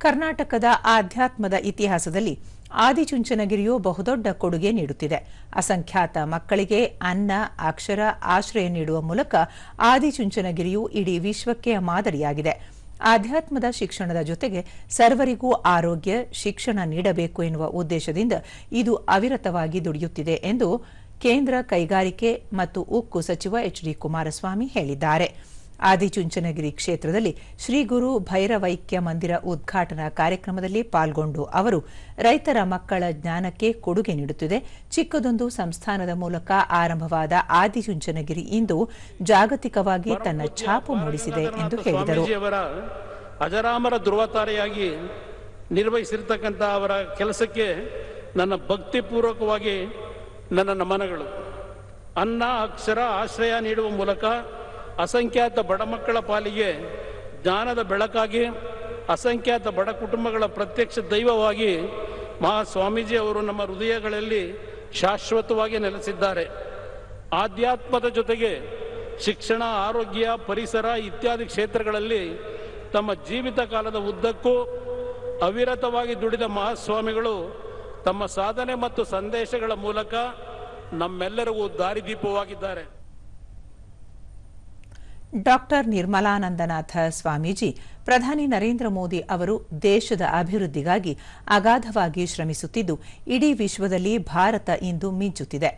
ಕರ್ನಾಟಕದ ಆಧ್ಯಾತ್ಮದ ಇತಿಹಾಸದಲ್ಲಿ ಆದಿಚುಂಚನಗಿರಿಯು ಬಹುದೊಡ್ಡ ಕೊಡುಗೆ ನೀಡುತ್ತಿದೆ. ಅಸಂಖ್ಯಾತ ಮಕ್ಕಳಿಗೆ ಅನ್ನ, ಅಕ್ಷರ, ಆಶ್ರಯ ನೀಡುವ ಮೂಲಕ ಆದಿಚುಂಚನಗಿರಿಯು ಇಡೀ ವಿಶ್ವಕ್ಕೆ ಮಾದರಿಯಾಗಿದೆ. ಆಧ್ಯಾತ್ಮದ ಶಿಕ್ಷಣದ ಜೊತೆಗೆ ಸರ್ವರಿಗೂ ಆರೋಗ್ಯ, ಶಿಕ್ಷಣ ನೀಡಬೇಕು ಎನ್ನುವ ಉದ್ದೇಶದಿಂದ ಇದು ಅವಿರತವಾಗಿ ದುಡಿಯುತ್ತಿದೆ ಎಂದು ಕೇಂದ್ರ ಕೈಗಾರಿಕೆ ಮತ್ತು ಉಕ್ಕು ಸಚಿವ ಎಚ್.ಡಿ. ಕುಮಾರಸ್ವಾಮಿ ಹೇಳಿದ್ದಾರೆ. ಆದಿಚುಂಚನಗಿರಿ ಕ್ಷೇತ್ರದಲ್ಲಿ ಶ್ರೀ ಗುರು ಭೈರವೈಕ್ಯ ಮಂದಿರ ಉದ್ಘಾಟನಾ ಕಾರ್ಯಕ್ರಮದಲ್ಲಿ ಪಾಲ್ಗೊಂಡು ಅವರು ರೈತರ ಮಕ್ಕಳ ಜ್ಞಾನಕ್ಕೆ ಕೊಡುಗೆ ನೀಡುತ್ತಿದೆ. ಚಿಕ್ಕದೊಂದು ಸಂಸ್ಥಾನದ ಮೂಲಕ ಆರಂಭವಾದ ಆದಿಚುಂಚನಗಿರಿ ಇಂದು ಜಾಗತಿಕವಾಗಿ ತನ್ನ ಛಾಪು ಮೂಡಿಸಿದೆ ಎಂದು ಹೇಳಿದರು. ಅಜರಾಮರ ಧ್ರುವತಾರೆಯಾಗಿ ನಿರ್ವಹಿಸಿರ್ತಕ್ಕಂಥ ಅವರ ಕೆಲಸಕ್ಕೆ ನನ್ನ ಭಕ್ತಿಪೂರ್ವಕವಾಗಿ ನನ್ನ ನಮನಗಳು. ಅನ್ನ, ಅಕ್ಷರ, ಆಶ್ರಯ ನೀಡುವ ಮೂಲಕ ಅಸಂಖ್ಯಾತ ಬಡ ಮಕ್ಕಳ ಪಾಲಿಗೆ ಜ್ಞಾನದ ಬೆಳಕಾಗಿ, ಅಸಂಖ್ಯಾತ ಬಡ ಕುಟುಂಬಗಳ ಪ್ರತ್ಯಕ್ಷ ದೈವವಾಗಿ ಮಹಾಸ್ವಾಮೀಜಿ ಅವರು ನಮ್ಮ ಹೃದಯಗಳಲ್ಲಿ ಶಾಶ್ವತವಾಗಿ ನೆಲೆಸಿದ್ದಾರೆ. ಆಧ್ಯಾತ್ಮದ ಜೊತೆಗೆ ಶಿಕ್ಷಣ, ಆರೋಗ್ಯ, ಪರಿಸರ ಇತ್ಯಾದಿ ಕ್ಷೇತ್ರಗಳಲ್ಲಿ ತಮ್ಮ ಜೀವಿತ ಕಾಲದ ಉದ್ದಕ್ಕೂ ಅವಿರತವಾಗಿ ದುಡಿದ ಮಹಾಸ್ವಾಮಿಗಳು ತಮ್ಮ ಸಾಧನೆ ಮತ್ತು ಸಂದೇಶಗಳ ಮೂಲಕ ನಮ್ಮೆಲ್ಲರಿಗೂ ದಾರಿದೀಪವಾಗಿದ್ದಾರೆ. ಡಾಕ್ಟರ್ ನಿರ್ಮಲಾನಂದನಾಥ ಸ್ವಾಮೀಜಿ ಪ್ರಧಾನಿ ನರೇಂದ್ರ ಮೋದಿ ಅವರು ದೇಶದ ಅಭಿವೃದ್ಧಿಗಾಗಿ ಅಗಾಧವಾಗಿ ಶ್ರಮಿಸುತ್ತಿದ್ದು, ಇಡೀ ವಿಶ್ವದಲ್ಲಿ ಭಾರತ ಇಂದು ಮಿಂಚುತ್ತಿದೆ.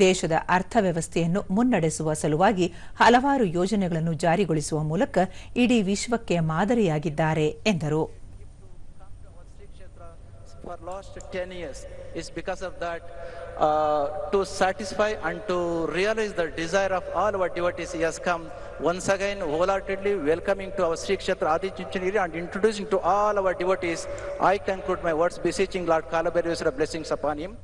ದೇಶದ ಅರ್ಥವ್ಯವಸ್ಥೆಯನ್ನು ಮುನ್ನಡೆಸುವ ಸಲುವಾಗಿ ಹಲವಾರು ಯೋಜನೆಗಳನ್ನು ಜಾರಿಗೊಳಿಸುವ ಮೂಲಕ ಇಡೀ ವಿಶ್ವಕ್ಕೆ ಮಾದರಿಯಾಗಿದ್ದಾರೆ ಎಂದರು. For last 10 years is because of that to satisfy and to realize the desire of all our devotees. He has come once again wholeheartedly welcoming to our Sri Kshetra Adichunchanagiri and introducing to all our devotees. I conclude my words beseeching Lord Kalabhairveswara blessings upon him.